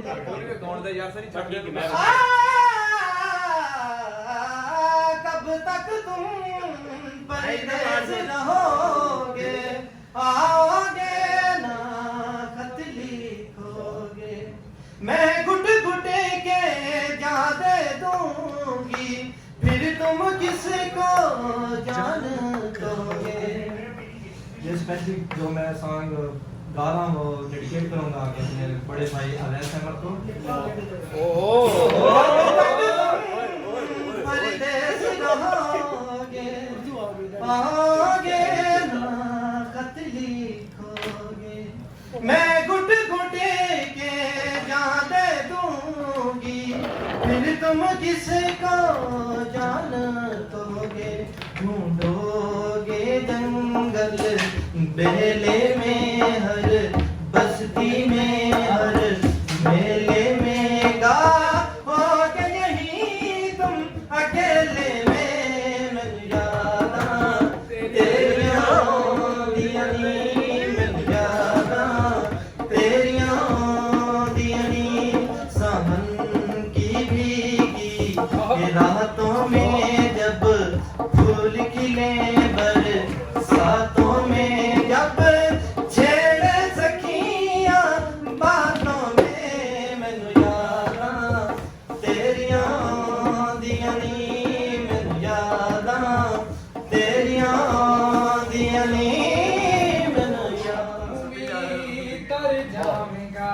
Gown दा यार सारी छट के मैं कब तक तुम परदेस रहोगे, आओगे ना खत लिखोगे, मैं घुट घुट के जान दे दूंगी, फिर तुम किसको जान दोगे। ये स्पेशली जो मैं सॉन्ग गा रहा हूँ वो डेडिकेट करूंगा अपने बड़े भाई अवैस अहमद को। परदेस रहोगे, आओगे ना खत लिखोगे, मैं घुट घुट के जान दे दूंगी, फिर तुम किसको जान दोगे। ढूंढोगे जंगल बेले में, हर बस्ती में, हर मेले में, गाओगे यहीं तुम अकेले में, मिल जाना तेरियां दियानी, मिल जाना तेरियां दियानी, सावन की भीगी रातों में जब फूल खिले, बरसातों में जब छेड़े सखियां बातों में, मैनू यादां तेरियां दियानी, मैनू यादां तेरियां दियानी, मैनू यादां तर जावेगा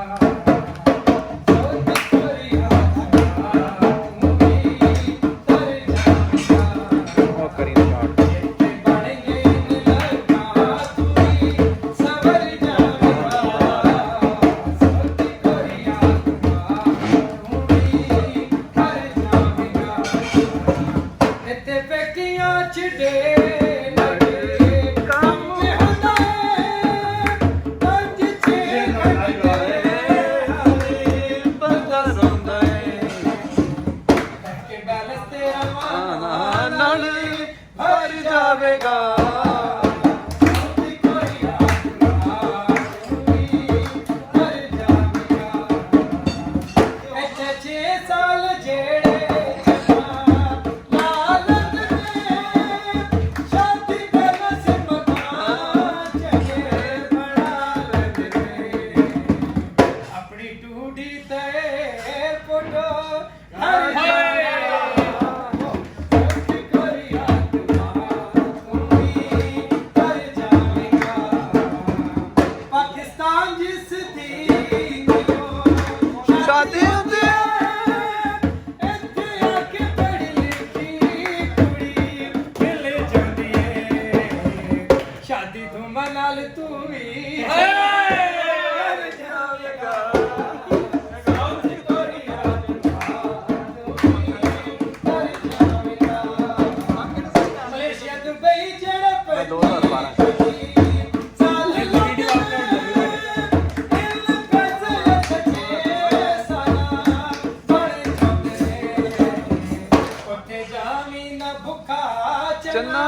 चन्ना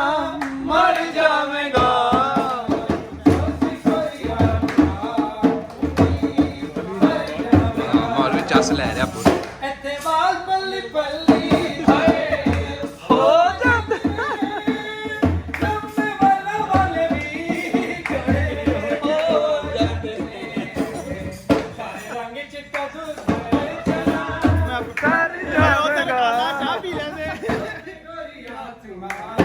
मर जावेगा। मौलवी चस लै रहा पूरा ਇੱਥੇ ਵਾਲ ਪੱਲੀ ਪੱਲੀ हो जाते ਕੰਮੇ ਵਾਲੇ ਵੀ ਖੜੇ ਹੋ ਜਾਂਦੇ ਨੇ ਸਾਰੇ ਰੰਗ ਚਿੱਟਾ ਦੁੱਧ ਚਨਾ मैं कर जावेगा। ਚਾਹ ਪੀ ਲੈਂਦੇ ਗੋਰੀਆ ਤੁਮਾਰਾ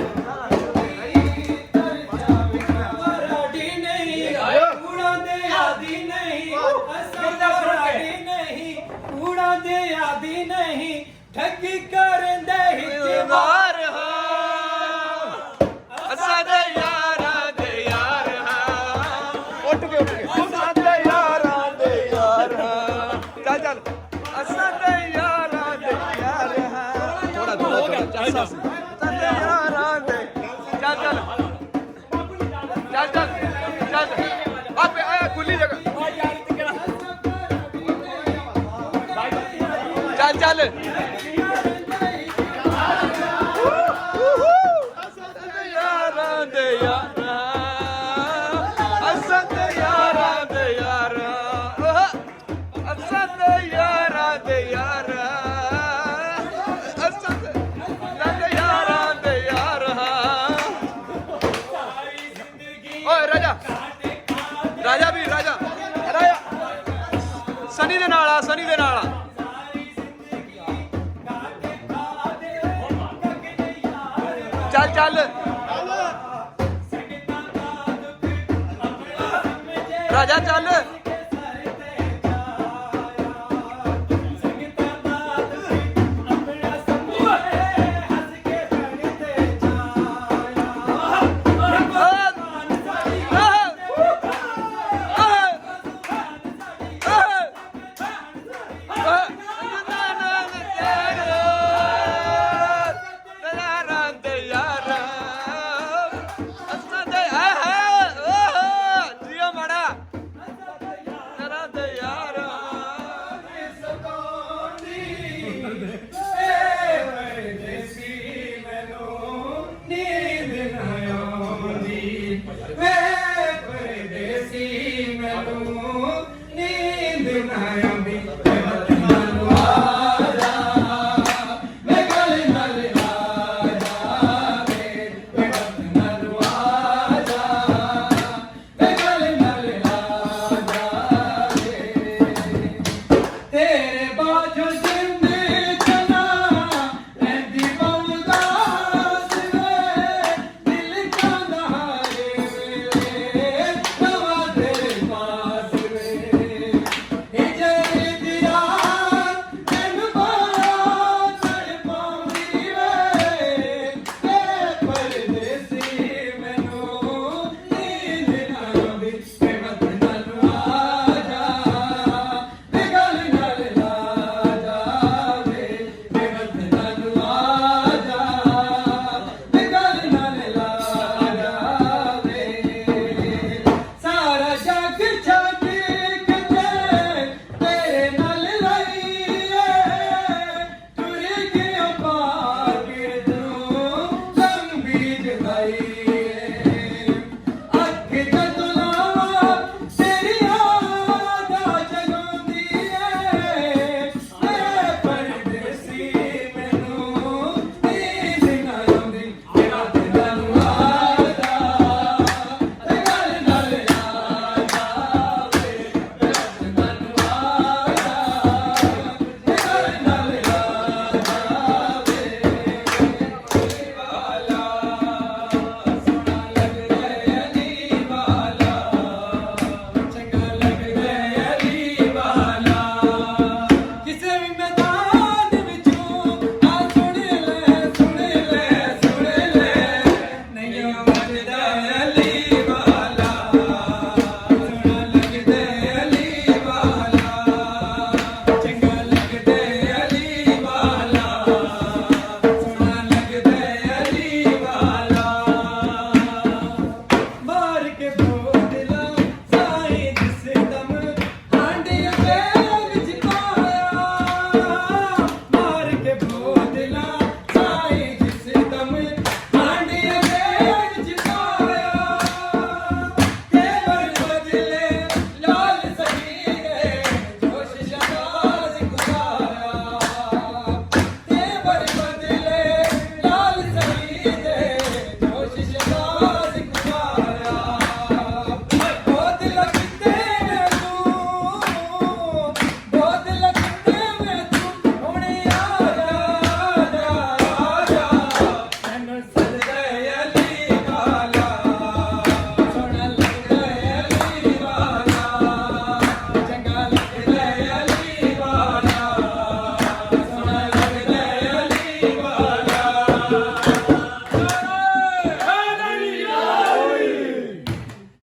ठगी करंदे हिजवार हो असा दे यारा दे यार उठ के असा दे यारा दे यार चल चल असा दे यारा दे यार थोड़ा थोड़ा चल असा दे यारा दे चल चल चल चल चल आप आया खुली जगह चल चल Asante yara, ਸਨੀ ਦੇ ਨਾਲ ਆ, ਸਨੀ ਦੇ ਨਾਲ ਆ। ਚੱਲ ਚੱਲ ਰਾਜਾ ਚੱਲ। तेरे बाजू